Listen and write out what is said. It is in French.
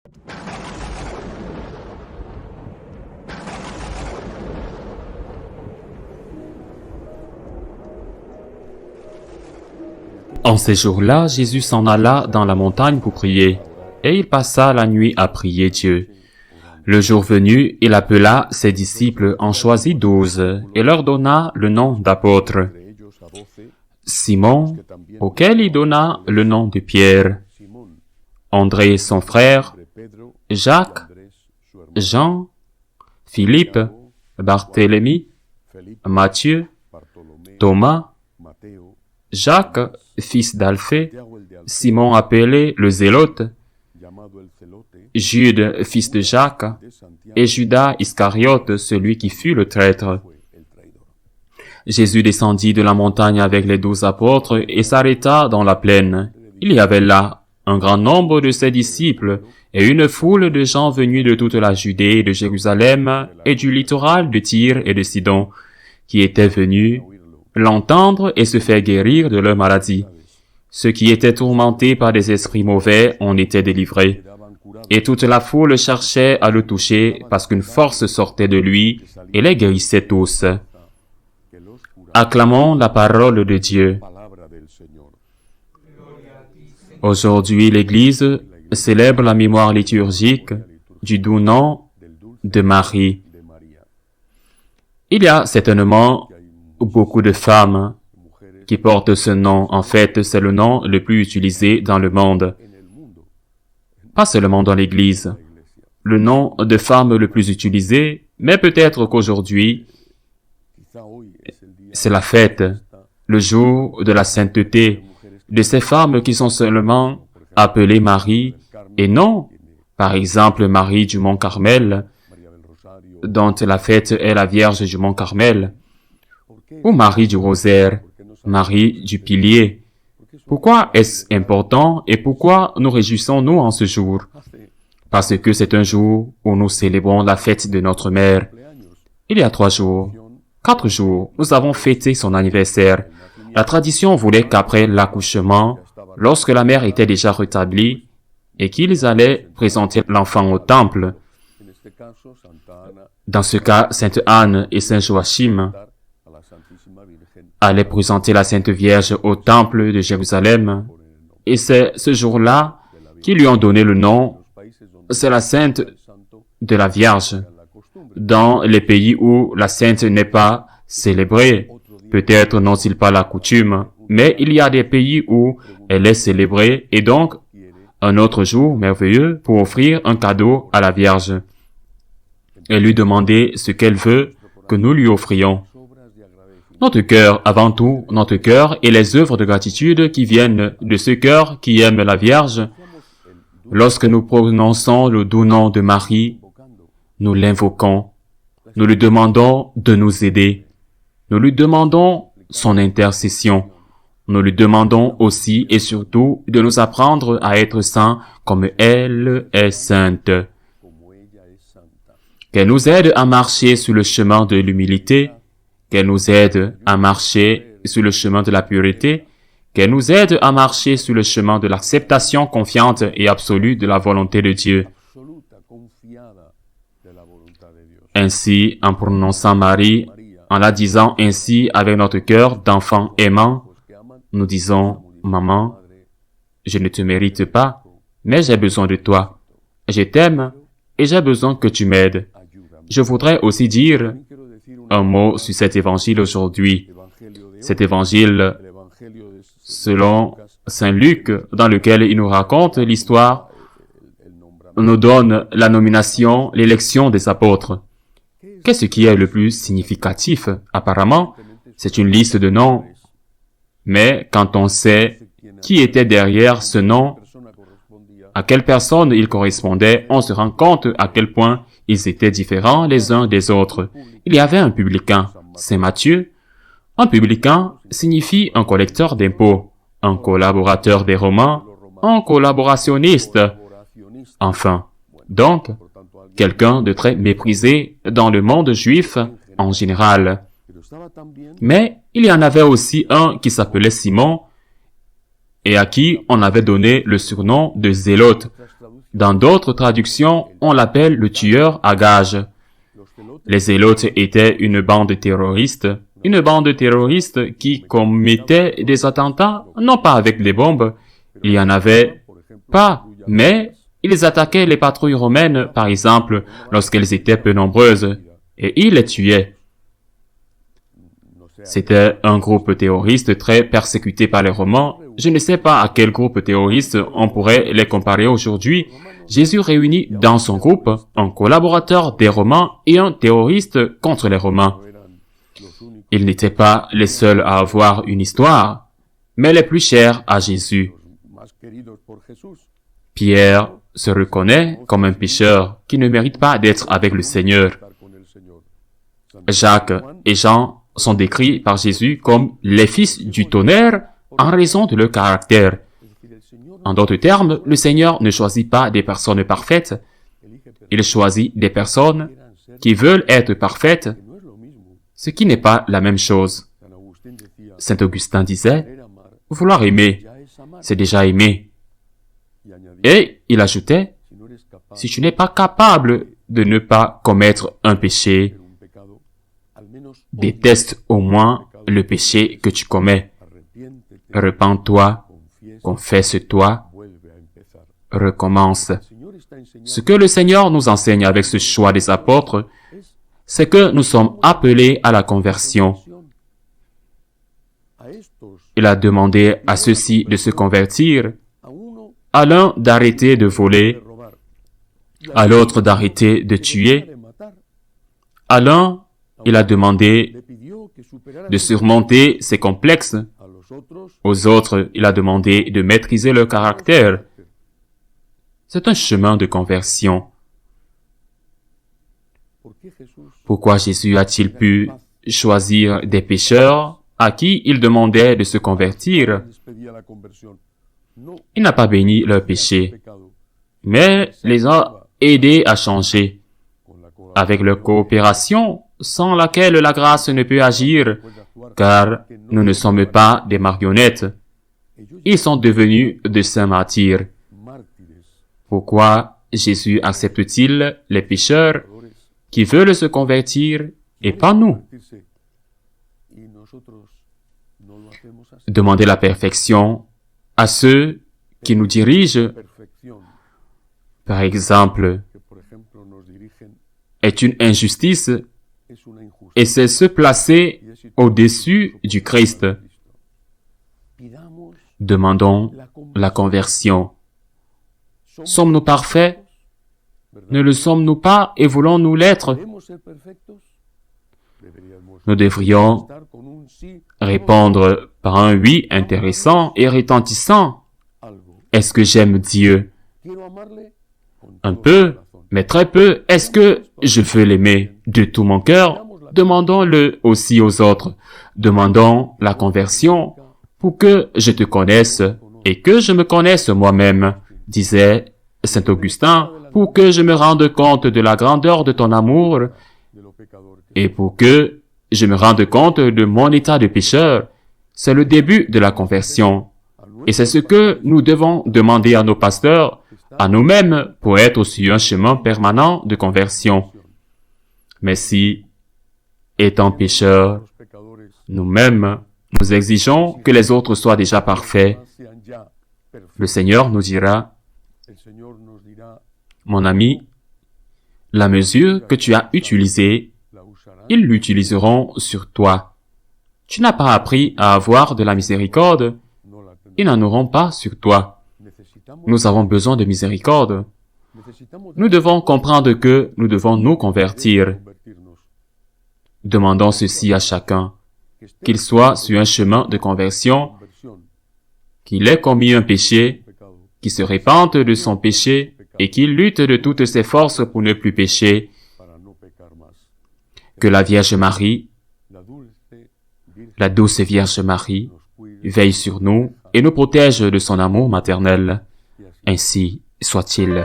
En ces jours-là, Jésus s'en alla dans la montagne pour prier, et il passa la nuit à prier Dieu. Le jour venu, il appela ses disciples, en choisit 12, et leur donna le nom d'apôtres. Simon, auquel il donna le nom de Pierre, André son frère, Jacques, Jean, Philippe, Barthélemy, Matthieu, Thomas, Jacques, fils d'Alphée, Simon appelé le Zélote, Jude, fils de Jacques, et Judas Iscariote, celui qui fut le traître. Jésus descendit de la montagne avec les 12 apôtres et s'arrêta dans la plaine. Il y avait là un grand nombre de ses disciples et une foule de gens venus de toute la Judée, de Jérusalem et du littoral de Tyr et de Sidon, qui étaient venus l'entendre et se faire guérir de leur maladie. Ceux qui étaient tourmentés par des esprits mauvais en étaient délivrés. Et toute la foule cherchait à le toucher parce qu'une force sortait de lui et les guérissait tous. Acclamons la parole de Dieu. Aujourd'hui, l'Église célèbre la mémoire liturgique du doux nom de Marie. Il y a certainement beaucoup de femmes qui portent ce nom. En fait, c'est le nom le plus utilisé dans le monde. Pas seulement dans l'Église. Le nom de femme le plus utilisé, mais peut-être qu'aujourd'hui, c'est la fête, le jour de la sainteté, de ces femmes qui sont seulement appelées Marie, et non, par exemple, Marie du Mont Carmel, dont la fête est la Vierge du Mont Carmel, ou Marie du Rosaire, Marie du Pilier. Pourquoi est-ce important et pourquoi nous réjouissons-nous en ce jour? Parce que c'est un jour où nous célébrons la fête de notre mère. Il y a 3 jours, 4 jours, nous avons fêté son anniversaire. La tradition voulait qu'après l'accouchement, lorsque la mère était déjà rétablie, et qu'ils allaient présenter l'enfant au temple. Dans ce cas, Sainte Anne et Saint Joachim allaient présenter la Sainte Vierge au temple de Jérusalem, et c'est ce jour-là qu'ils lui ont donné le nom. C'est la Sainte de la Vierge. Dans les pays où la Sainte n'est pas célébrée, peut-être n'ont-ils pas la coutume, mais il y a des pays où elle est célébrée, et donc un autre jour merveilleux pour offrir un cadeau à la Vierge et lui demander ce qu'elle veut que nous lui offrions. Notre cœur, avant tout, notre cœur et les œuvres de gratitude qui viennent de ce cœur qui aime la Vierge. Lorsque nous prononçons le doux nom de Marie, nous l'invoquons, nous lui demandons de nous aider, nous lui demandons son intercession, nous lui demandons aussi et surtout de nous apprendre à être saints comme elle est sainte. Qu'elle nous aide à marcher sur le chemin de l'humilité, qu'elle nous aide à marcher sur le chemin de la pureté, qu'elle nous aide à marcher sur le chemin de l'acceptation confiante et absolue de la volonté de Dieu. Ainsi, en prononçant Marie, en la disant ainsi avec notre cœur d'enfant aimant, nous disons, « Maman, je ne te mérite pas, mais j'ai besoin de toi. Je t'aime et j'ai besoin que tu m'aides. » Je voudrais aussi dire un mot sur cet évangile aujourd'hui. Cet évangile selon Saint Luc, dans lequel il nous raconte l'histoire, nous donne la nomination, l'élection des apôtres. Qu'est-ce qui est le plus significatif? Apparemment, c'est une liste de noms. Mais quand on sait qui était derrière ce nom, à quelle personne il correspondait, on se rend compte à quel point ils étaient différents les uns des autres. Il y avait un publicain, Saint Matthieu. Un publicain signifie un collecteur d'impôts, un collaborateur des Romains, un collaborationniste. Enfin, donc, quelqu'un de très méprisé dans le monde juif en général. Mais il y en avait aussi un qui s'appelait Simon et à qui on avait donné le surnom de Zélote. Dans d'autres traductions, on l'appelle le tueur à gages. Les Zélotes étaient une bande terroriste qui commettait des attentats, non pas avec des bombes, il y en avait pas, mais ils attaquaient les patrouilles romaines, par exemple, lorsqu'elles étaient peu nombreuses, et ils les tuaient. C'était un groupe terroriste très persécuté par les Romains. Je ne sais pas à quel groupe terroriste on pourrait les comparer aujourd'hui. Jésus réunit dans son groupe un collaborateur des Romains et un terroriste contre les Romains. Ils n'étaient pas les seuls à avoir une histoire, mais les plus chers à Jésus. Pierre se reconnaît comme un pécheur qui ne mérite pas d'être avec le Seigneur. Jacques et Jean sont décrits par Jésus comme les fils du tonnerre en raison de leur caractère. En d'autres termes, le Seigneur ne choisit pas des personnes parfaites, il choisit des personnes qui veulent être parfaites, ce qui n'est pas la même chose. Saint Augustin disait, « Vouloir aimer, c'est déjà aimer. » Et il ajoutait, « Si tu n'es pas capable de ne pas commettre un péché, déteste au moins le péché que tu commets. Repens-toi, confesse-toi, recommence. » Ce que le Seigneur nous enseigne avec ce choix des apôtres, c'est que nous sommes appelés à la conversion. Il a demandé à ceux-ci de se convertir, à l'un d'arrêter de voler, à l'autre d'arrêter de tuer, à l'un, il a demandé de surmonter ses complexes, aux autres, il a demandé de maîtriser leur caractère. C'est un chemin de conversion. Pourquoi Jésus a-t-il pu choisir des pécheurs à qui il demandait de se convertir? Il n'a pas béni leur péché, mais les a aidés à changer. Avec leur coopération, sans laquelle la grâce ne peut agir, car nous ne sommes pas des marionnettes. Ils sont devenus de saints martyrs. Pourquoi Jésus accepte-t-il les pécheurs qui veulent se convertir et pas nous? Demander la perfection à ceux qui nous dirigent, par exemple, est une injustice et c'est se placer au-dessus du Christ. Demandons la conversion. Sommes-nous parfaits? Ne le sommes-nous pas et voulons-nous l'être? Nous devrions répondre par un oui intéressant et retentissant. Est-ce que j'aime Dieu? Un peu, mais très peu. Est-ce que je veux l'aimer de tout mon cœur? Demandons-le aussi aux autres. Demandons la conversion pour que je te connaisse et que je me connaisse moi-même, disait Saint Augustin, pour que je me rende compte de la grandeur de ton amour et pour que je me rende compte de mon état de pécheur. C'est le début de la conversion. Et c'est ce que nous devons demander à nos pasteurs, à nous-mêmes, pour être sur un chemin permanent de conversion. Mais si, étant pécheurs, nous-mêmes, nous exigeons que les autres soient déjà parfaits, le Seigneur nous dira, « Mon ami, la mesure que tu as utilisée, ils l'utiliseront sur toi. Tu n'as pas appris à avoir de la miséricorde, ils n'en auront pas sur toi. Nous avons besoin de miséricorde. Nous devons comprendre que nous devons nous convertir. Demandons ceci à chacun, qu'il soit sur un chemin de conversion, qu'il ait commis un péché, qu'il se repente de son péché et qu'il lutte de toutes ses forces pour ne plus pécher. Que la Vierge Marie, la douce Vierge Marie, veille sur nous et nous protège de son amour maternel. Ainsi soit-il.